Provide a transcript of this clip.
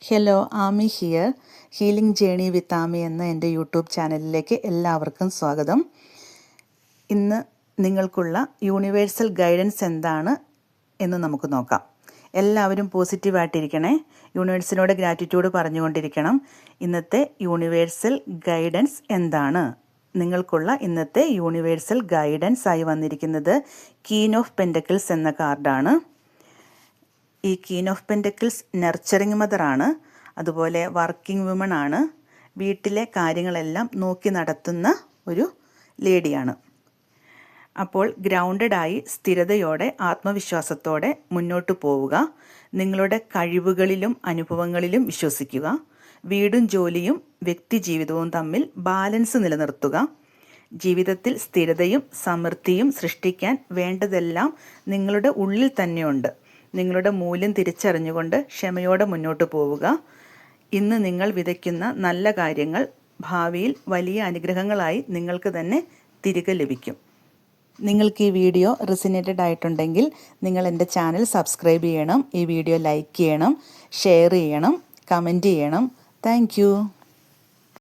Hello, Aami here. Healing journey with Aami എന്ന എൻ്റെ YouTube ചാനലിലേക്ക് എല്ലാവർക്കും സ്വാഗതം. ഇന്ന് നിങ്ങൾക്കുള്ള യൂണിവേഴ്സൽ ഗൈഡൻസ് എന്താണ് എന്ന് നമുക്ക് നോക്കാം. എല്ലാവരും പോസിറ്റീവായിട്ടിരിക്കണേ. യൂണിവേഴ്സിനോട് ഗ്രാറ്റിറ്റ്യൂഡ് പറഞ്ഞുകൊണ്ടിരിക്കണം. ഇന്നത്തെ യൂണിവേഴ്സൽ ഗൈഡൻസ് എന്താണ്? നിങ്ങൾക്കുള്ള ഇന്നത്തെ യൂണിവേഴ്സൽ ഗൈഡൻസ് ആയി വന്നിരിക്കുന്നത് ക്വീൻ ഓഫ് പെൻറ്റക്കിൾസ് എന്ന കാർഡാണ്. ഈ ക്വീൻ ഓഫ് പെൻറ്റക്കിൾസ് നർച്ചറിങ് മദറാണ്, അതുപോലെ വർക്കിംഗ് വുമൺ ആണ്, വീട്ടിലെ കാര്യങ്ങളെല്ലാം നോക്കി നടത്തുന്ന ഒരു ലേഡിയാണ്. അപ്പോൾ ഗ്രൗണ്ടഡായി സ്ഥിരതയോടെ ആത്മവിശ്വാസത്തോടെ മുന്നോട്ട് പോവുക. നിങ്ങളുടെ കഴിവുകളിലും അനുഭവങ്ങളിലും വിശ്വസിക്കുക. വീടും ജോലിയും വ്യക്തി ജീവിതവും തമ്മിൽ ബാലൻസ് നിലനിർത്തുക. ജീവിതത്തിൽ സ്ഥിരതയും സമൃദ്ധിയും സൃഷ്ടിക്കാൻ വേണ്ടതെല്ലാം നിങ്ങളുടെ ഉള്ളിൽ തന്നെയുണ്ട്. നിങ്ങളുടെ മൂല്യം തിരിച്ചറിഞ്ഞുകൊണ്ട് ക്ഷമയോടെ മുന്നോട്ട് പോവുക. ഇന്ന് നിങ്ങൾ വിതയ്ക്കുന്ന നല്ല കാര്യങ്ങൾ ഭാവിയിൽ വലിയ അനുഗ്രഹങ്ങളായി നിങ്ങൾക്ക് തന്നെ തിരികെ ലഭിക്കും. നിങ്ങൾക്ക് ഈ വീഡിയോ റെസിനേറ്റഡ് ആയിട്ടുണ്ടെങ്കിൽ നിങ്ങൾ എൻ്റെ ചാനൽ സബ്സ്ക്രൈബ് ചെയ്യണം, ഈ വീഡിയോ ലൈക്ക് ചെയ്യണം, ഷെയർ ചെയ്യണം, കമൻറ്റ് ചെയ്യണം. താങ്ക്